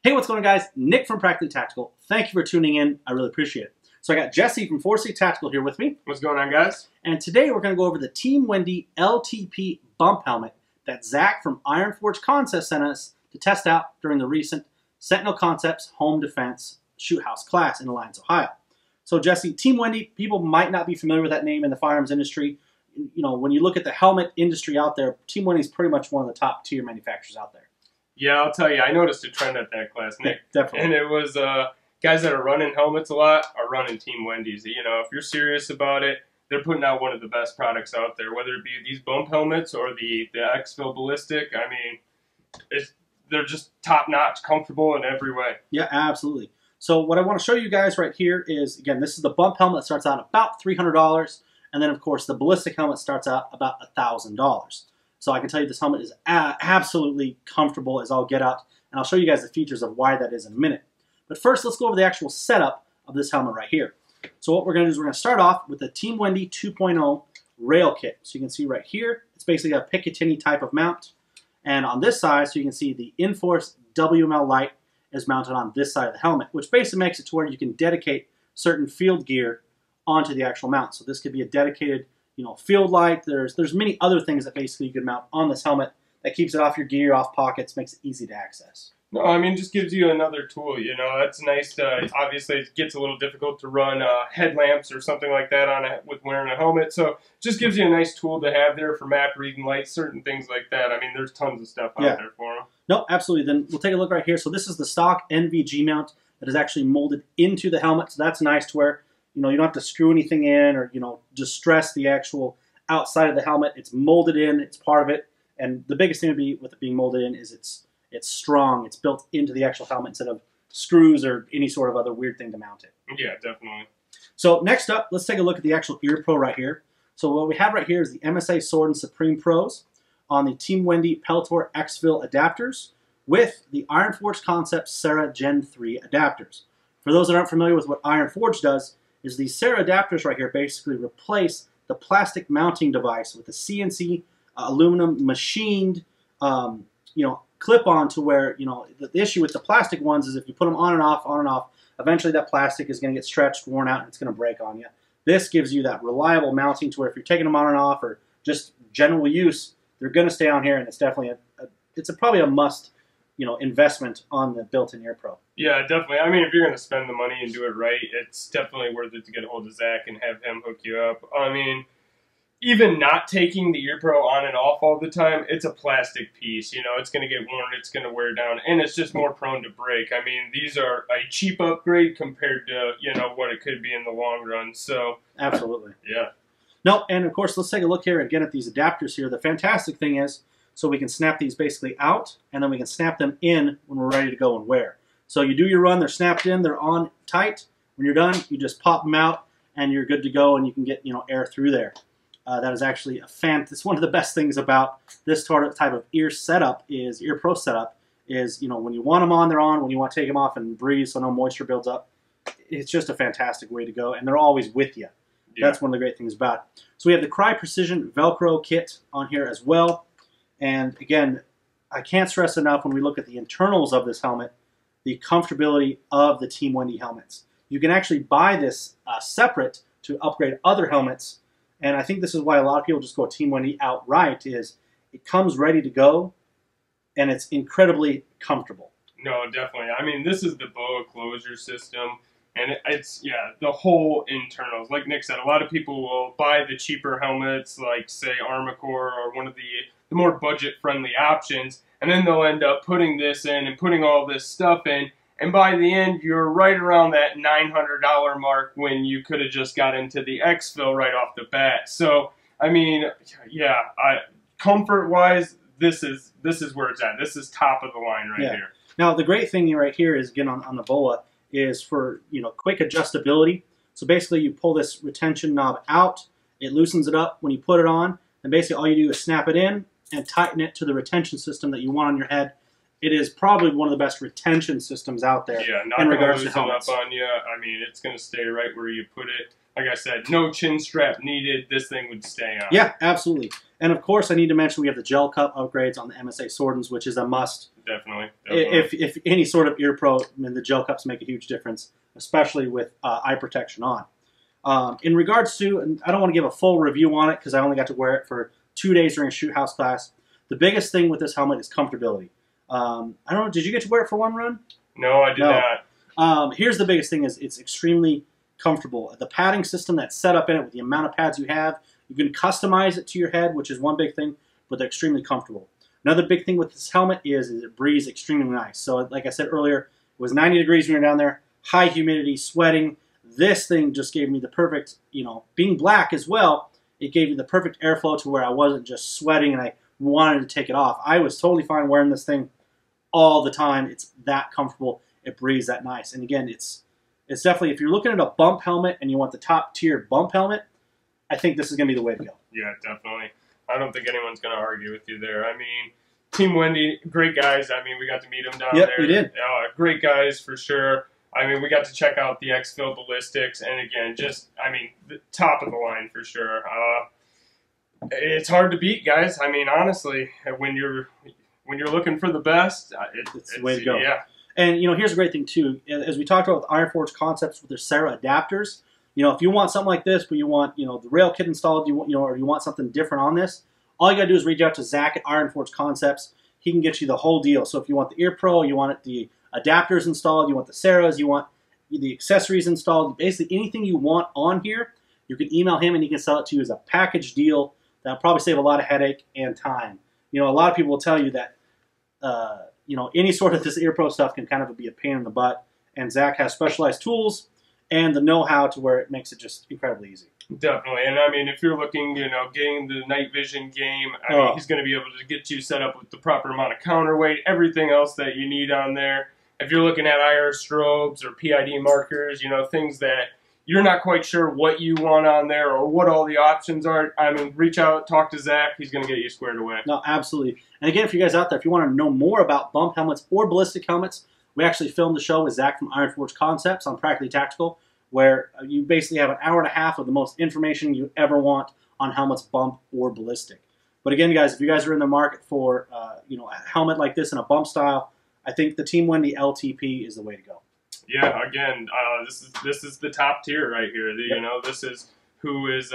Hey, what's going on, guys? Nick from Practically Tactical. Thank you for tuning in. I really appreciate it. So I got Jesse from 4C Tactical here with me. What's going on, guys? And today we're going to go over the Team Wendy LTP bump helmet that Zach from Iron Forge Concepts sent us to test out during the recent Sentinel Concepts Home Defense Shoot House class in Alliance, Ohio. So Jesse, Team Wendy, people might not be familiar with that name in the firearms industry. You know, when you look at the helmet industry out there, Team Wendy is pretty much one of the top tier manufacturers out there. Yeah, I'll tell you, I noticed a trend at that class, Nick. Definitely. And it was guys that are running helmets a lot are running Team Wendy's. You know, if you're serious about it, they're putting out one of the best products out there, whether it be these bump helmets or the Exfil ballistic. I mean, they're just top-notch, comfortable in every way. Yeah, absolutely. So what I want to show you guys right here is, again, this is the bump helmet that starts out about $300, and then, of course, the ballistic helmet starts out about $1,000. So I can tell you this helmet is absolutely comfortable as all get out, and I'll show you guys the features of why that is in a minute. But first, let's go over the actual setup of this helmet right here. So what we're going to do is we're going to start off with the Team Wendy 2.0 rail kit. So you can see right here, it's basically a Picatinny type of mount. And on this side, so you can see the Inforce WML light is mounted on this side of the helmet, which basically makes it to where you can dedicate certain field gear onto the actual mount. So this could be a dedicated, you know, field light. There's many other things that basically you can mount on this helmet that keeps it off your gear, off pockets, makes it easy to access. No, I mean, just gives you another tool, you know. That's nice. Obviously, it gets a little difficult to run headlamps or something like that on with wearing a helmet. So just gives you a nice tool to have there for map reading lights, certain things like that. I mean, there's tons of stuff out there for them. No, absolutely. Then we'll take a look right here. So this is the stock NVG mount that is actually molded into the helmet. So that's nice to where, you know, you don't have to screw anything in or, you know, distress the actual outside of the helmet. It's molded in. It's part of it. And the biggest thing would be with it being molded in is it's strong. It's built into the actual helmet instead of screws or any sort of other weird thing to mount it. Yeah, definitely. So next up, let's take a look at the actual ear pro right here. So what we have right here is the MSA Sordin Supreme Pros on the Team Wendy Peltor Exfil adapters with the Iron Forge Concepts S.A.R.A.s Gen 3 adapters. For those that aren't familiar with what Iron Forge does, is the S.A.R.A. adapters right here basically replace the plastic mounting device with a CNC aluminum machined, you know, clip-on to where, you know, the issue with the plastic ones is if you put them on and off, eventually that plastic is going to get stretched, worn out, and it's going to break on you. This gives you that reliable mounting to where if you're taking them on and off or just general use, they're going to stay on here, and it's definitely probably a must, you know, investment on the built-in ear pro. Yeah, definitely. I mean, if you're going to spend the money and do it right, it's definitely worth it to get a hold of Zach and have him hook you up. I mean, even not taking the ear pro on and off all the time, it's a plastic piece. You know, it's going to get worn, it's going to wear down, and it's just more prone to break. I mean, these are a cheap upgrade compared to, you know, what it could be in the long run. So absolutely. Yeah. No, and of course, let's take a look here again at these adapters here. The fantastic thing is, so we can snap these basically out, and then we can snap them in when we're ready to go and wear. So you do your run, they're snapped in, they're on tight. When you're done, you just pop them out, and you're good to go, and you can get, you know, air through there. That is actually it's one of the best things about this type of ear pro setup is, you know, when you want them on, they're on. When you want to take them off and breathe so no moisture builds up, it's just a fantastic way to go, and they're always with you. Yeah. That's one of the great things about it. So we have the Cry Precision Velcro kit on here as well. And again, I can't stress enough when we look at the internals of this helmet, the comfortability of the Team Wendy helmets. You can actually buy this separate to upgrade other helmets. And I think this is why a lot of people just go Team Wendy outright, is it comes ready to go, and it's incredibly comfortable. No, definitely. I mean, this is the boa closure system, and it's, yeah, the whole internals. Like Nick said, a lot of people will buy the cheaper helmets, like, say, Armacore or one of the more budget-friendly options, and then they'll end up putting this in and putting all this stuff in, and by the end, you're right around that $900 mark when you could have just got into the Exfil right off the bat. So, I mean, yeah, comfort-wise, this is where it's at. This is top of the line right here. Now, the great thing right here is, again, on the BOA, is for, you know, quick adjustability. So basically, you pull this retention knob out, it loosens it up when you put it on, and basically all you do is snap it in and tighten it to the retention system that you want on your head. It is probably one of the best retention systems out there. Yeah, not in going to regards to loosen helmets. up on you. I mean, it's going to stay right where you put it. like I said, no chin strap needed. This thing would stay on. Yeah, absolutely. And of course, I need to mention we have the gel cup upgrades on the MSA Sordins, which is a must. Definitely. If any sort of ear pro, I mean, the gel cups make a huge difference, especially with eye protection on. In regards to, and I don't want to give a full review on it because I only got to wear it for 2 days during a shoot house class. The biggest thing with this helmet is comfortability. I don't know, did you get to wear it for one run? No, I did not. Here's the biggest thing is it's extremely comfortable. The padding system that's set up in it with the amount of pads you have, you can customize it to your head, which is one big thing, but they're extremely comfortable. Another big thing with this helmet is it breathes extremely nice. So like I said earlier, it was 90 degrees when we were down there, high humidity, sweating. This thing just gave me the perfect, you know, being black as well, it gave me the perfect airflow to where I wasn't just sweating and I wanted to take it off. I was totally fine wearing this thing all the time. It's that comfortable. It breathes that nice. And again, it's definitely, if you're looking at a bump helmet and you want the top tier bump helmet, I think this is going to be the way to go. Yeah, definitely. I don't think anyone's going to argue with you there. I mean, Team Wendy, great guys. I mean, we got to meet them down there. We did. Great guys for sure. I mean, we got to check out the Exfil ballistics, and again, just, I mean, the top of the line for sure. It's hard to beat, guys. I mean, honestly, when you're looking for the best, it's the way to go. Yeah. And, you know, here's a great thing, too. As we talked about with Iron Forge Concepts with their S.A.R.A. adapters, you know, if you want something like this, but you want, you know, the rail kit installed, or you want something different on this, all you got to do is reach out to Zach at Iron Forge Concepts. He can get you the whole deal. So if you want the Ear Pro, you want the adapters installed, you want the S.A.R.A.s, you want the accessories installed, basically anything you want on here, you can email him and he can sell it to you as a package deal. That'll probably save a lot of headache and time. You know, a lot of people will tell you that, you know, any sort of this Ear Pro stuff can kind of be a pain in the butt. And Zach has specialized tools and the know-how to where it makes it just incredibly easy. Definitely. And I mean, if you're looking, you know, getting the night vision game, I mean, he's going to be able to get you set up with the proper amount of counterweight, everything else that you need on there. If you're looking at IR strobes or PID markers, you know, things that you're not quite sure what you want on there or what all the options are, I mean, reach out, talk to Zach. He's going to get you squared away. No, absolutely. And again, for you guys out there, if you want to know more about bump helmets or ballistic helmets, we actually filmed the show with Zach from Iron Forge Concepts on Practically Tactical, where you basically have an hour and a half of the most information you ever want on helmets, bump or ballistic. But again, guys, if you guys are in the market for you know, a helmet like this in a bump style, I think the Team Wendy LTP is the way to go. Yeah, again, this is the top tier right here. You know, this is who's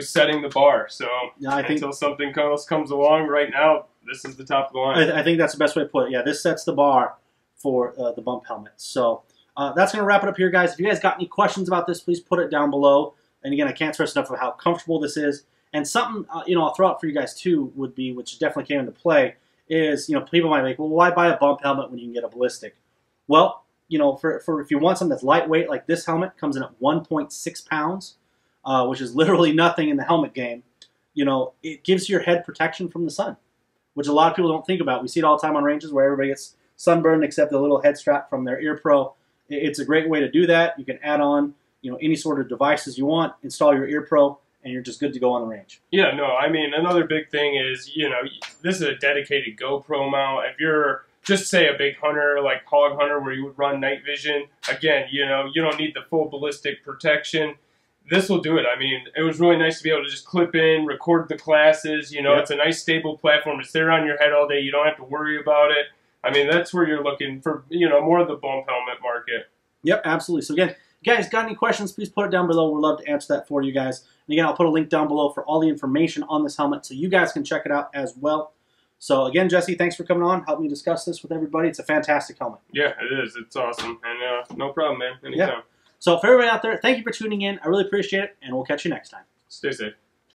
setting the bar. So yeah, until something else comes along, right now, this is the top of the line. I think that's the best way to put it. Yeah, this sets the bar for the bump helmets. So that's going to wrap it up here, guys. If you guys got any questions about this, please put it down below. And again, I can't stress enough of how comfortable this is. And something you know, I'll throw out for you guys too would be, which definitely came into play, is, you know, people might make, well, why buy a bump helmet when you can get a ballistic? Well, you know, for if you want something that's lightweight, like this helmet comes in at 1.6 pounds, which is literally nothing in the helmet game. You know, it gives your head protection from the sun, which a lot of people don't think about. We see it all the time on ranges where everybody gets sunburned except the little head strap from their Ear Pro. It's a great way to do that. You can add on, you know, any sort of devices you want, install your Ear Pro, and you're just good to go on the range. Yeah, no, I mean, another big thing is, you know, this is a dedicated GoPro mount. If you're just, say, a big hunter, like hog hunter, where you would run night vision, again, you know, you don't need the full ballistic protection. This will do it. I mean, it was really nice to be able to just clip in, record the classes. You know, It's a nice, stable platform. It's there on your head all day. You don't have to worry about it. I mean, that's where you're looking for, you know, more of the bump helmet market. Yep, absolutely. So again, guys, got any questions, please put it down below. We'd love to answer that for you guys. And again, I'll put a link down below for all the information on this helmet so you guys can check it out as well. So again, Jesse, thanks for coming on, helping me discuss this with everybody. It's a fantastic helmet. Yeah, it is. It's awesome. And no problem, man. Anytime. Yeah. So for everybody out there, thank you for tuning in. I really appreciate it, and we'll catch you next time. Stay safe.